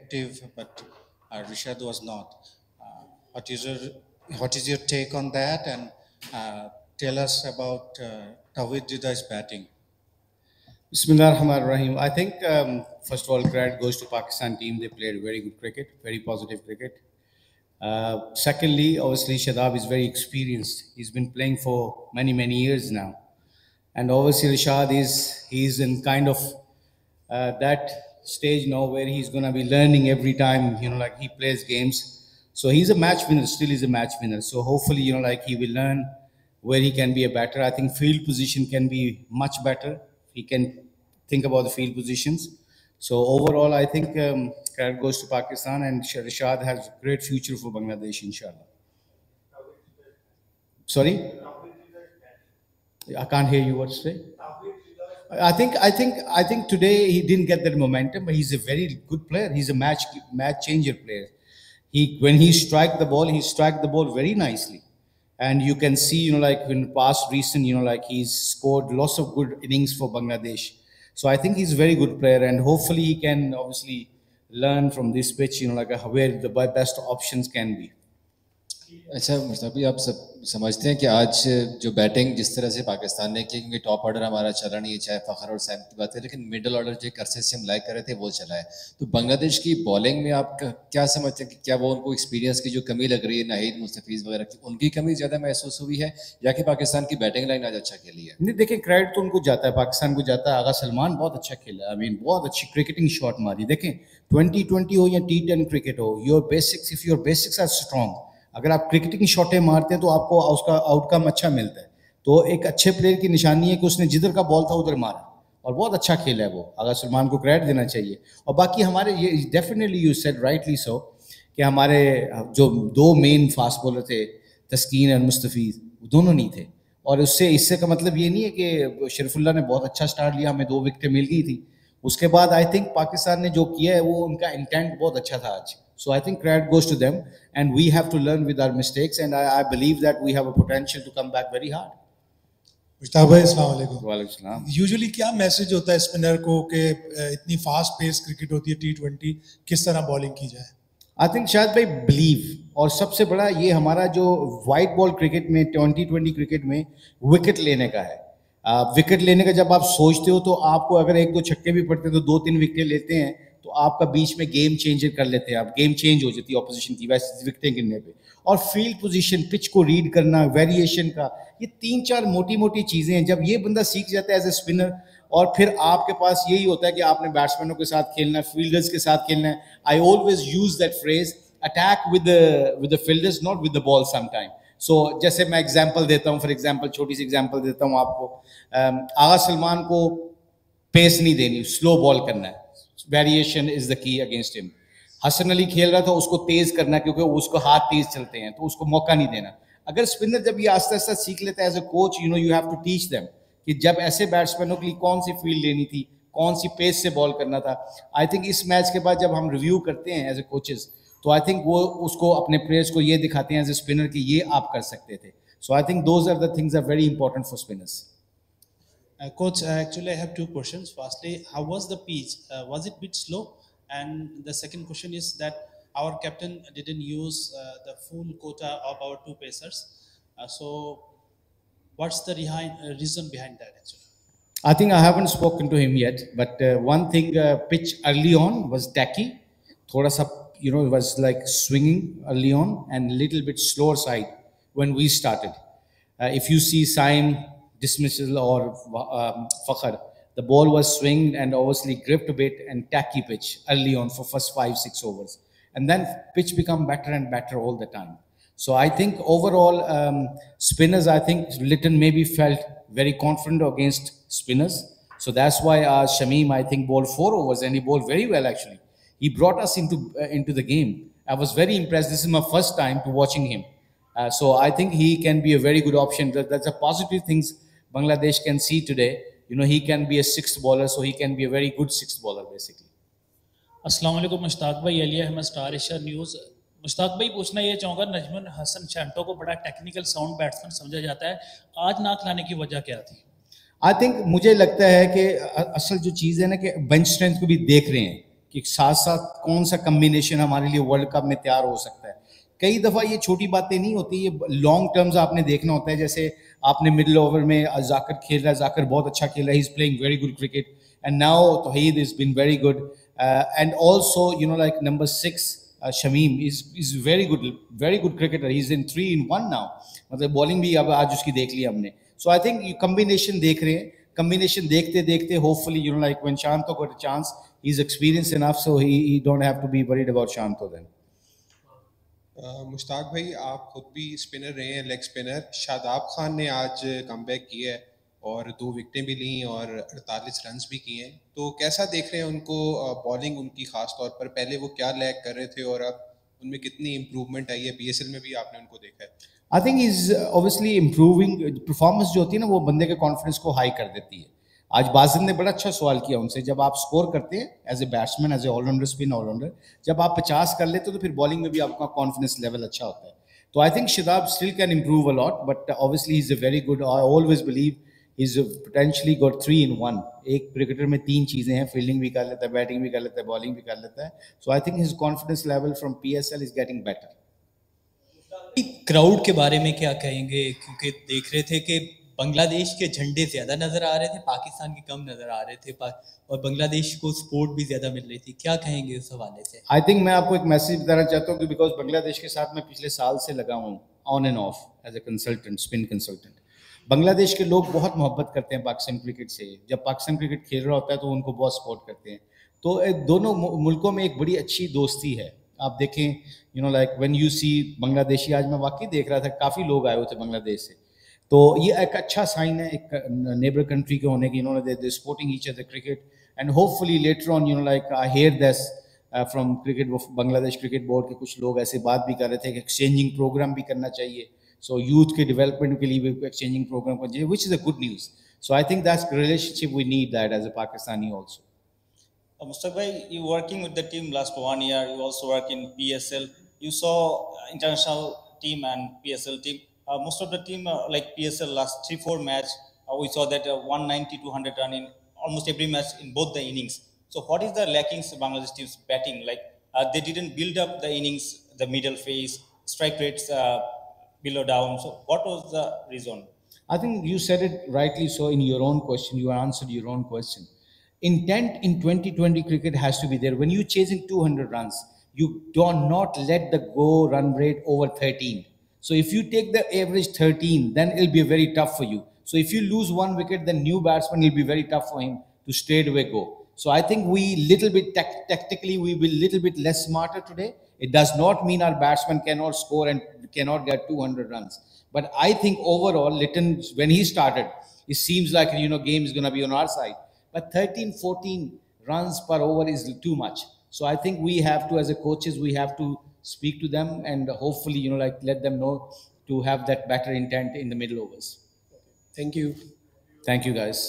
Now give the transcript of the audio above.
effective, but Rishad was not. What is your take on that? And tell us about Tawhid Rida's batting. Bismillah ar-Rahman ar-Rahim. I think, first of all, credit goes to Pakistan team. They played very good cricket, very positive cricket. Secondly, obviously, Shadab is very experienced. He's been playing for many, many years now. And obviously, Rashad he's in kind of that stage now where he's going to be learning every time, like he plays games. So he's a match winner, still is a match winner. So hopefully, like he will learn where he can be a better. I think field position can be much better. He can think about the field positions. So overall, I think credit goes to Pakistan, and Rashad has a great future for Bangladesh, inshallah. Sorry? I can't hear you. What to say? I think today he didn't get that momentum, but he's a very good player. He's a match changer player. When he strike the ball very nicely, and you can see, like in past recent, like he's scored lots of good innings for Bangladesh. So I think he's a very good player, and hopefully he can obviously learn from this pitch, like where the best options can be. अच्छा मुश्ताक भाई, आप सब समझते हैं कि आज जो batting जिस तरह से पाकिस्तान ने की, क्योंकि टॉप ऑर्डर हमारा चला नहीं है, चाहे फ़खर और सैम की बात है, लेकिन मिडिल ऑर्डर जो एक अरसे से हम लाइक कर रहे थे वो चला है। तो बांग्लादेश की बॉलिंग में आप क्या समझते हैं कि क्या वो उनको एक्सपीरियंस की जो कमी लग रही है, नाहिद मुस्तफीज़ वगैरह की, उनकी कमी ज़्यादा महसूस हुई है या कि पाकिस्तान की बैटिंग लाइन आज अच्छा खेली है? नहीं, देखिए क्रेडिट तो उनको जाता है, पाकिस्तान को जाता है। आगा सलमान बहुत अच्छा खेला, बहुत अच्छी क्रिकेटिंग शॉट मारी। देखें 2020 हो या T10 क्रिकेट हो, if your basics are strong, अगर आप क्रिकेटिंग शॉटें मारते हैं तो आपको उसका आउटकम अच्छा मिलता है। तो एक अच्छे प्लेयर की निशानी है कि उसने जिधर का बॉल था उधर मारा, और बहुत अच्छा खेला है वो। आगा सलमान को क्रेडिट देना चाहिए। और बाकी हमारे ये definitely you said rightly so कि हमारे जो दो मेन फास्ट बॉलर थे, तस्कीन और मुस्तफीज़, दोनों नहीं थे। और इससे का मतलब ये नहीं है कि शरीफुल्लाह ने बहुत अच्छा स्टार्ट लिया, हमें 2 विकेटें मिल गई थी। उसके बाद आई थिंक पाकिस्तान ने जो किया है वो उनका इंटेंट बहुत अच्छा था आज। So I think credit goes to them, and we have to learn with our mistakes, and I believe that we have a potential to come back very hard. Mushtaq भाई, अस्सलाम वालेकुम। वालेकुम सलाम। यूजुअली क्या मैसेज होता है स्पिनर को कि इतनी फास्ट पेस क्रिकेट होती है T20, किस तरह बॉलिंग की जाए? आई थिंक शायद भाई बिलीव, और सबसे बड़ा ये हमारा जो वाइट बॉल क्रिकेट में, T20 क्रिकेट में विकेट लेने का है। विकेट लेने का जब आप सोचते हो तो आपको अगर 1-2 छक्के भी पड़ते हैं तो 2-3 विकेट लेते हैं तो आपका बीच में गेम चेंजर कर लेते हैं, आप गेम चेंज हो जाती है ऑपोजिशन की वैसे विकेटें गिरने पे। और फील्ड पोजीशन, पिच को रीड करना, वेरिएशन का, ये 3-4 मोटी चीज़ें हैं। जब ये बंदा सीख जाता है एज ए स्पिनर, और फिर आपके पास यही होता है कि आपने बैट्समैनों के साथ खेलना है, फील्डर्स के साथ खेलना है। I always use that phrase, attack with the fielders, not with the ball sometime. So जैसे मैं एग्जाम्पल देता हूँ, फॉर एग्जाम्पल छोटी सी एग्जाम्पल देता हूँ आपको। आगा सलमान को पेस नहीं देनी, स्लो बॉल करना है। Variation is the key against him. Hasan Ali खेल रहा था, उसको तेज करना, क्योंकि उसको हाथ तेज चलते हैं तो उसको मौका नहीं देना। अगर स्पिनर जब ये आस्ते आस्ते सीख लेता है as a coach, you have to teach them कि जब ऐसे बैट्समैनों के लिए कौन सी फील्ड लेनी थी, कौन सी पेस से बॉल करना था। आई थिंक इस मैच के बाद जब हम रिव्यू करते हैं एज ए कोचेस, तो आई थिंक वो उसको अपने प्लेयर्स को ये दिखाते हैं एज ए स्पिनर कि ये आप कर सकते थे। So I think those are the things are very important for spinners. Coach, actually I have 2 questions. Firstly, how was the pitch? Was it a bit slow? And the second question is that our captain didn't use the full quota of our 2 pacers. So what's the reason behind that actually? I think I haven't spoken to him yet, but one thing, pitch early on was tacky. Thoda sa, it was like swinging early on and little bit slower side when we started. If you see Saim, dismissal or Fakhr, the ball was swinged and obviously gripped a bit and tacky pitch early on for first 5-6 overs, and then pitch become better and better all the time. So I think overall spinners, I think Litton maybe felt very confident against spinners, so that's why Shamim I think bowled 4 overs and he bowled very well actually. He brought us into the game. I was very impressed. This is my first time to watching him. So I think he can be a very good option. That's a positive things Bangladesh can see today. He can be a 6th bowler, so he can be a very good 6th bowler basically. अस्सलाम वालेकुम मुश्ताक भाई, Ali Ahmed, star asia news. Mushtaq भाई पूछना ये चाहूँगा, नजमुल हसन शैंटो को बड़ा technical sound batsman समझा जाता है, आज ना खिलाने की वजह क्या थी? आई थिंक मुझे लगता है कि असल जो चीज़ है ना कि बेंच स्ट्रेंथ को भी देख रहे हैं कि साथ साथ कौन सा कम्बिनेशन हमारे लिए वर्ल्ड कप में तैयार हो सकता है। कई दफ़ा ये छोटी बातें नहीं होती, ये लॉन्ग टर्म्स आपने देखना होता है। जैसे आपने मिडिल ओवर में जाकिर खेल रहा है, जाकिर बहुत अच्छा खेल रहा है, he is playing very good cricket, and now Towhid is been very good, and also you know like number 6 Shamim is very good cricketer, he is in 3-in-1 now, मतलब बॉलिंग भी अब आज उसकी देख ली हमने। सो आई थिंक कम्बिनेशन देख रहे हैं, कम्बिनेशन देखते देखते hopefully you know like when Shanto got a chance, he is experience enough, so he don't have to be worried about Shanto then. Mushtaq भाई, आप खुद भी स्पिनर रहे हैं, लेग स्पिनर। शादाब खान ने आज कमबैक किया है और 2 विकेटें भी ली और 48 रन्स भी किए हैं, तो कैसा देख रहे हैं उनको, बॉलिंग उनकी खास तौर पर? पहले वो क्या लैग कर रहे थे और अब उनमें कितनी इंप्रूवमेंट आई है? PSL में भी आपने उनको देखा है। I think is obviously improving. Performance जो होती है ना, वो बंदे के कॉन्फिडेंस को हाई कर देती है। आज बाजिल ने बड़ा अच्छा सवाल किया उनसे, जब आप स्कोर करते हैं as a batsman, as a allrounder, spin allrounder, जब आप 50 कर लेते हो तो फिर बॉलिंग में भी आपका कॉन्फिडेंस लेवल अच्छा होता है। तो I think Shadab still can improve a lot, but obviously he is a very good, I always believe he is potentially got 3-in-1। एक क्रिकेटर में 3 चीज़ें हैं, फील्डिंग भी कर लेता है, बैटिंग भी कर लेता है, बॉलिंग भी कर लेता है। So I think his confidence level from PSL is getting better. Crowd के बारे में क्या कहेंगे, क्योंकि देख रहे थे कि बांग्लादेश के झंडे ज़्यादा नज़र आ रहे थे, पाकिस्तान के कम नज़र आ रहे थे, और बांग्लादेश को सपोर्ट भी ज़्यादा मिल रही थी, क्या कहेंगे उस हवाले से? आई थिंक मैं आपको एक मैसेज बताना चाहता हूँ कि बिकॉज बांग्लादेश के साथ मैं पिछले साल से लगा हूँ on and off as a consultant, spin consultant. Bangladesh के लोग बहुत मोहब्बत करते हैं पाकिस्तान क्रिकेट से। जब पाकिस्तान क्रिकेट खेल रहा होता है तो उनको बहुत सपोर्ट करते हैं। तो दोनों मुल्कों में एक बड़ी अच्छी दोस्ती है। आप देखें you know like when you see Bangladeshi, आज मैं वाकई देख रहा था काफ़ी लोग आए हुए थे बांग्लादेश से, तो ये एक अच्छा साइन है एक नेबर कंट्री के होने की। You know they supporting each other cricket, and hopefully later on you know like I hear this from cricket, Bangladesh cricket board के कुछ लोग ऐसे बात भी कर रहे थे कि एक्सचेंजिंग प्रोग्राम भी करना चाहिए, सो यूथ के डेवलपमेंट के लिए भी एक्सचेंजिंग प्रोग्राम करना चाहिए, which is a good news. So I think that's relationship we need that as a Pakistani also. Mustaq bhai, you working with the team last 1 year, you also work in PSL. You saw international team and PSL team. Most of the team like PSL last 3-4 match, we saw that 190 to 100 run in almost every match in both the innings. So what is the lackings Bangladesh team's batting? Like they didn't build up the innings, the middle phase, strike rates below down. So what was the reason? I think you said it rightly so in your own question. You answered your own question. Intent in 2020 cricket has to be there. When you're chasing 200 runs, you do not let the go run rate over 13. So if you take the average 13, then it'll be very tough for you. So if you lose 1 wicket, then new batsman, it'll be very tough for him to straight away go. So I think we little bit tactically, we will little bit less smarter today. It does not mean our batsman cannot score and cannot get 200 runs. But I think overall, Litton, when he started, it seems like, you know, game is going to be on our side. But 13, 14 runs per over is too much. So I think we have to, as a coaches, we have to speak to them and hopefully, you know, like let them know to have that better intent in the middle overs. Thank you. Thank you, guys.